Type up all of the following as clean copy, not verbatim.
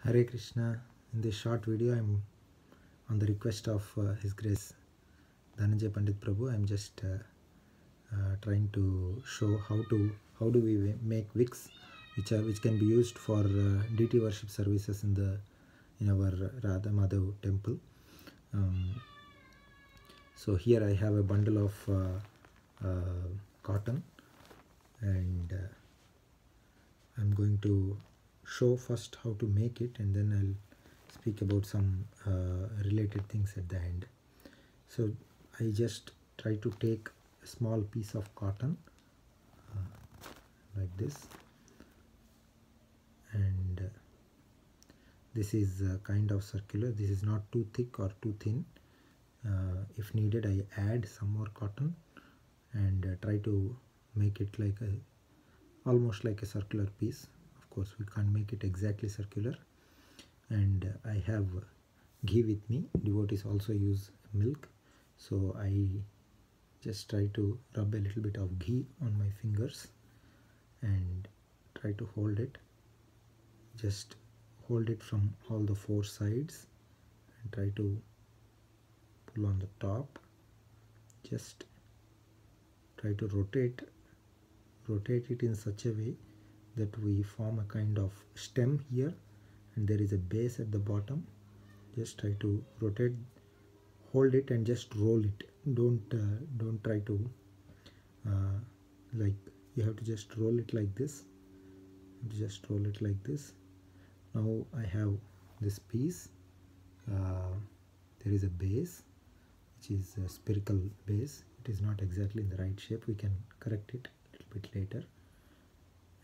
Hare Krishna. In this short video, I am on the request of His Grace Dhananjay Pandit Prabhu. I am just trying to show how do we make wicks, which can be used for deity worship services in our Radha Madhav temple. So here I have a bundle of cotton, and I'm going to show first how to make it, and then I'll speak about some related things at the end. So I just try to take a small piece of cotton like this, and this is kind of circular. This is not too thick or too thin. If needed, I add some more cotton and try to make it like almost like a circular piece. Of course, we can't make it exactly circular. And I have ghee with me. Devotees also use milk, so I just try to rub a little bit of ghee on my fingers and try to hold it. Just hold it from all the four sides and try to pull on the top. Just try to rotate it in such a way that we form a kind of stem here, and there is a base at the bottom. Just try to rotate, hold it, and just roll it. Don't try to like, you have to just roll it like this. Just roll it like this. Now I have this piece. There is a base, which is a spherical base. It is not exactly in the right shape. We can correct it a little bit later.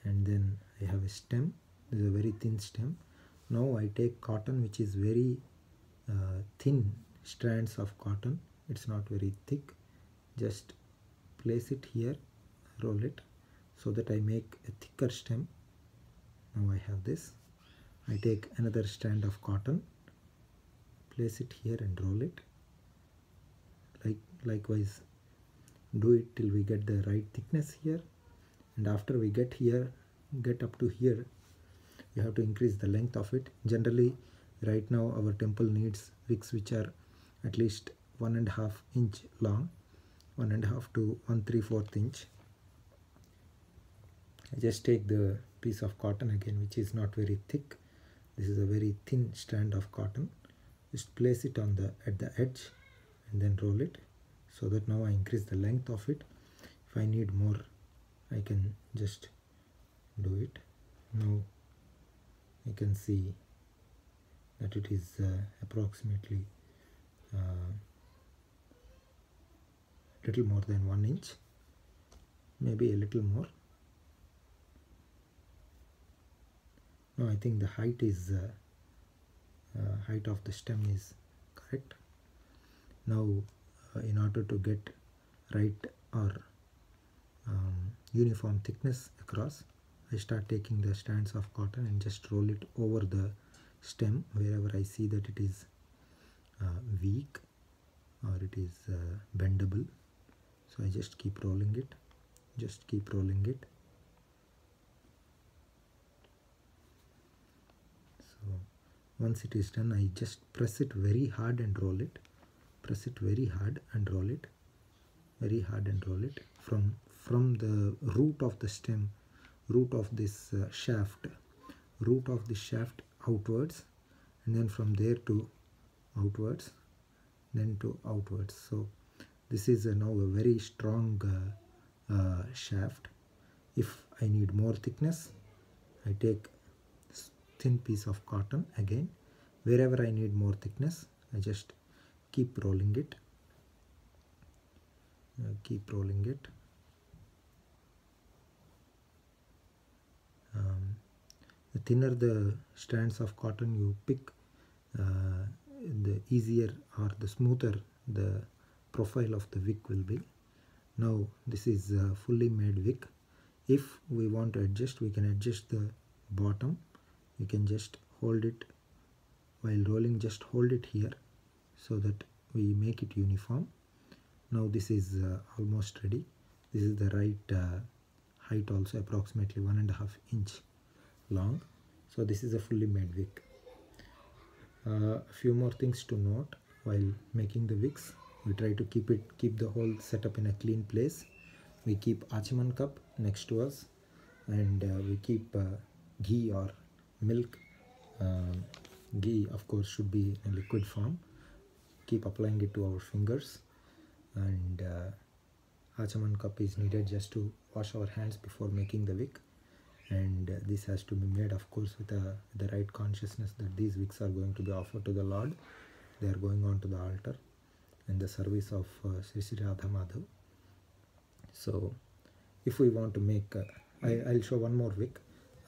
And then I have a stem. This is a very thin stem. Now I take cotton, which is very thin strands of cotton. It's not very thick. Just place it here, roll it, so that I make a thicker stem. Now I have this. I take another strand of cotton, place it here and roll it. Likewise, do it till we get the right thickness here. And after we get up to here, you have to increase the length of it. Generally, right now our temple needs wicks which are at least 1.5 inch long, 1.5 to 1/3/4 inch. I just take the piece of cotton again, which is not very thick. This is a very thin strand of cotton. Just place it at the edge and then roll it, so that now I increase the length of it. If I need more, I can just do it. Now you can see that it is approximately little more than 1 inch, maybe a little more. Now I think the height of the stem is correct. Now in order to get right or uniform thickness across, I start taking the strands of cotton and just roll it over the stem wherever I see that it is weak or it is bendable. So I just keep rolling it, So once it is done, I just press it very hard and roll it. Press it very hard and roll it. Very hard and roll it from the root of the stem, root of this shaft outwards, and then from there to outwards, then to outwards. So this is now a very strong shaft. If I need more thickness, I take thin piece of cotton again. Wherever I need more thickness, I just keep rolling it. The thinner the strands of cotton you pick, the easier or the smoother the profile of the wick will be. Now this is a fully made wick. If we want to adjust, we can adjust the bottom. You can just hold it while rolling, just hold it here so that we make it uniform. Now this is almost ready. This is the right height, also approximately 1.5 inch long. So this is a fully made wick. A few more things to note while making the wicks. We try to keep the whole setup in a clean place. We keep Achaman cup next to us, and we keep ghee or milk. Um, Ghee, of course, should be in liquid form. Keep applying it to our fingers, and Achaman cup is needed just to wash our hands before making the wick. And this has to be made, of course, with the right consciousness that these wicks are going to be offered to the Lord. They are going on to the altar in the service of Sri Sri Radha Madhav. So if we want to make I'll show one more wick.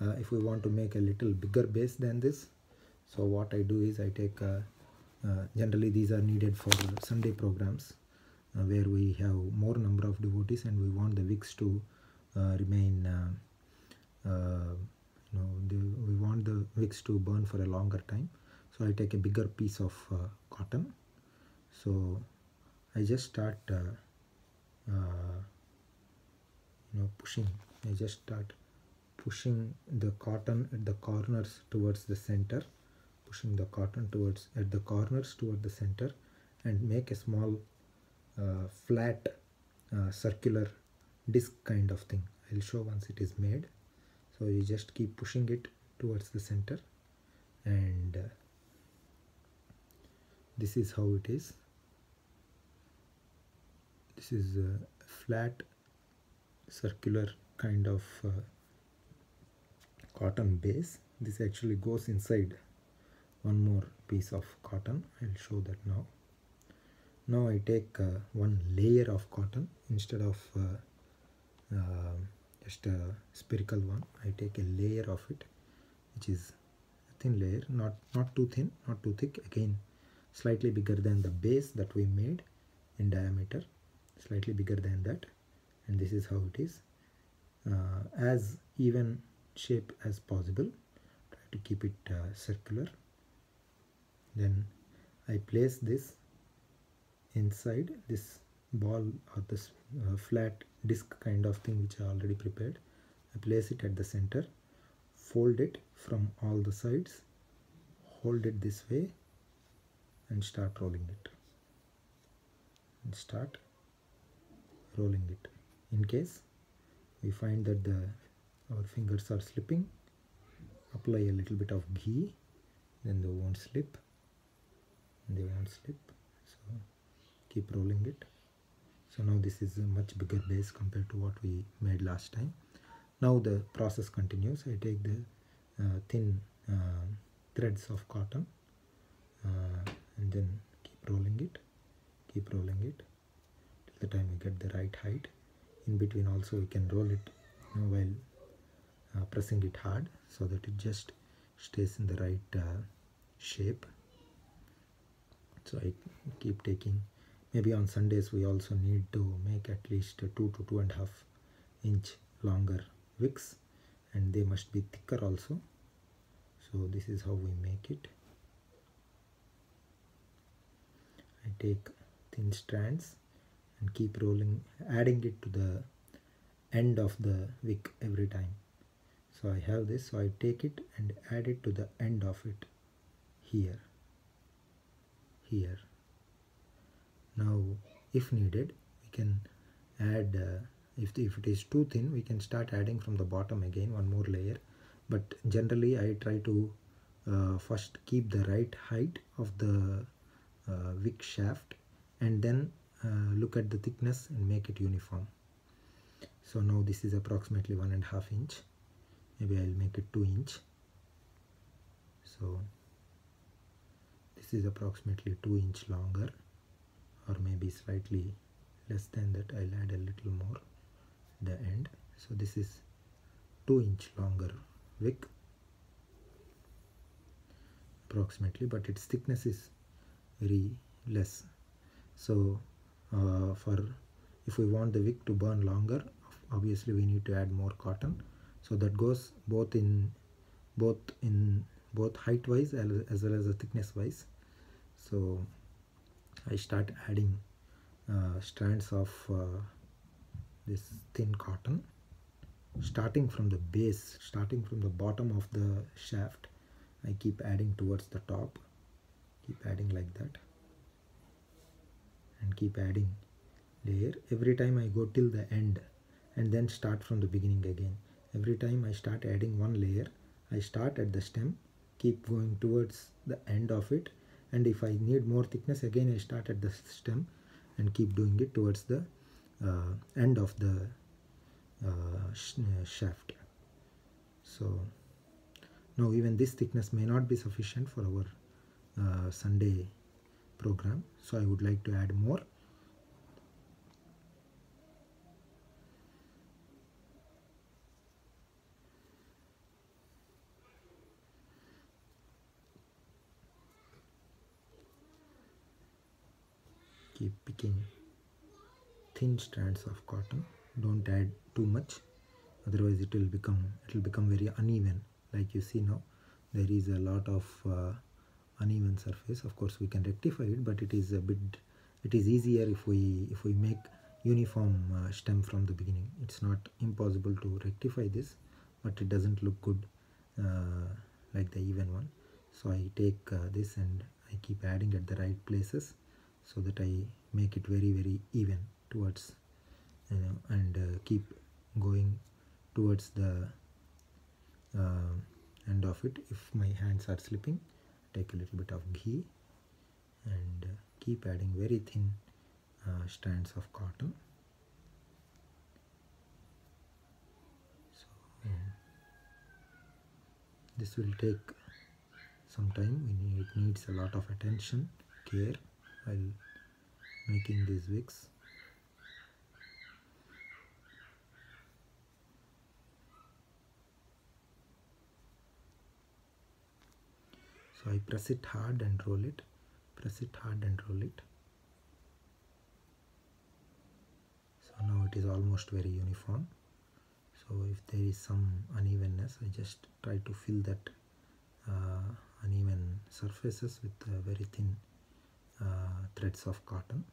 If we want to make a little bigger base than this, so what I do is I take generally these are needed for Sunday programs where we have more number of devotees and we want the wicks to remain we want the wicks to burn for a longer time. So I take a bigger piece of cotton. So I just start pushing. I just start pushing the cotton at the corners towards the center, pushing the cotton towards at the corners toward the center, and make a small flat circular disc kind of thing. I'll show once it is made. So you just keep pushing it towards the center, and this is how it is. This is a flat circular kind of cotton base. This actually goes inside one more piece of cotton. I'll show that now. Now I take one layer of cotton instead of just a spherical one. I take a layer of it, which is a thin layer, not too thin, not too thick. Again, slightly bigger than the base that we made in diameter, slightly bigger than that. And this is how it is, as even shape as possible. Try to keep it circular. Then I place this inside this ball or this flat disc kind of thing which I already prepared. I place it at the center, fold it from all the sides, hold it this way, and start rolling it. And start rolling it. In case we find that our fingers are slipping, apply a little bit of ghee, then they won't slip. They won't slip. So keep rolling it. So now this is a much bigger base compared to what we made last time. Now the process continues. I take the thin threads of cotton and then keep rolling it till the time we get the right height. In between also we can roll it while pressing it hard so that it just stays in the right shape. So I keep taking, maybe on Sundays we also need to make at least 2 to 2.5 inch longer wicks, and they must be thicker also. So this is how we make it. I take thin strands and keep rolling, adding it to the end of the wick every time. So I have this, so I take it and add it to the end of it here. Now if needed we can add, if it is too thin we can start adding from the bottom again one more layer, but generally I try to first keep the right height of the wick shaft and then look at the thickness and make it uniform. So now this is approximately 1.5 inch. Maybe I'll make it 2 inch. So this is approximately 2 inch longer, or maybe slightly less than that. I'll add a little more at the end. So this is 2 inch longer wick approximately, but its thickness is very less. So if we want the wick to burn longer, obviously we need to add more cotton. So that goes both height wise as well as the thickness wise. So I start adding strands of this thin cotton, starting from the base, starting from the bottom of the shaft. I keep adding towards the top, Keep adding like that and keep adding layer. Every time I go till the end and then start from the beginning again. Every time I start adding one layer, I start at the stem, keep going towards the end of it, and if I need more thickness again I start at the stem and keep doing it towards the end of the shaft. So now even this thickness may not be sufficient for our Sunday program, so I would like to add more. Keep picking thin strands of cotton. Don't add too much, otherwise it will become very uneven. Like you see now, there is a lot of uneven surface. Of course we can rectify it, but it is easier if we make uniform stem from the beginning. It's not impossible to rectify this, but it doesn't look good like the even one. So I take this and I keep adding at the right places so that I make it very even towards, and keep going towards the end of it. If my hands are slipping, take a little bit of ghee and keep adding very thin strands of cotton. So this will take some time. It needs a lot of attention, care while making these wicks. So I press it hard and roll it, press it hard and roll it. So now it is almost very uniform. So if there is some unevenness, I just try to fill that uneven surfaces with very thin threads of cotton.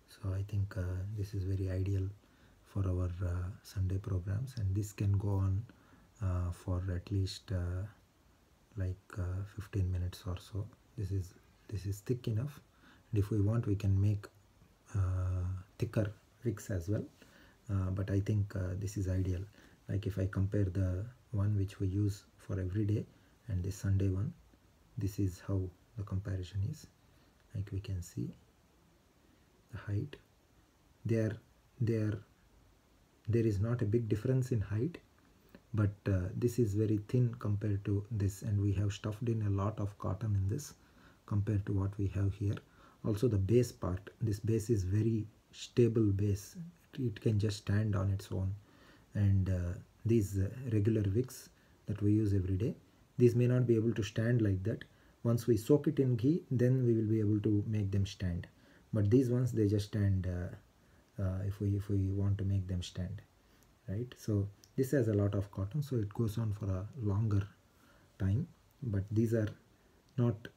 So I think this is very ideal for our Sunday programs, and this can go on for at least like 15 minutes or so. This is thick enough, and if we want we can make thicker wicks as well, but I think this is ideal. Like if I compare the one which we use for every day and the Sunday one, this is how the comparison is. Like we can see the height, there is not a big difference in height, but this is very thin compared to this, and we have stuffed in a lot of cotton in this compared to what we have here. Also the base part, this base is very stable base, it can just stand on its own, and these regular wicks that we use every day, these may not be able to stand like that. Once we soak it in ghee, then we will be able to make them stand, but these ones they just stand if we want to make them stand, right? So this has a lot of cotton, so it goes on for a longer time, but these are not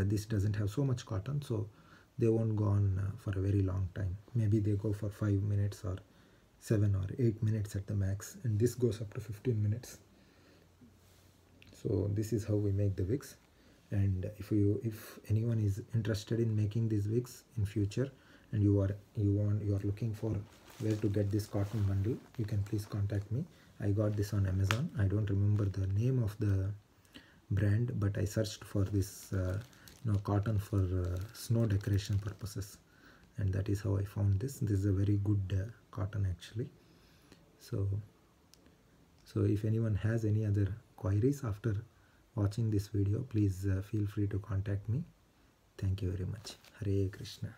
this doesn't have so much cotton, so they won't go on for a very long time. Maybe they go for 5 minutes or 7 or 8 minutes at the max, and this goes up to 15 minutes. So this is how we make the wicks. And if anyone is interested in making these wicks in future, and you are looking for where to get this cotton bundle, you can please contact me. I got this on Amazon. I don't remember the name of the brand, but I searched for this cotton for snow decoration purposes, and that is how I found this. This is a very good cotton actually. So if anyone has any other queries after watching this video, please feel free to contact me. Thank you very much. Hare Krishna.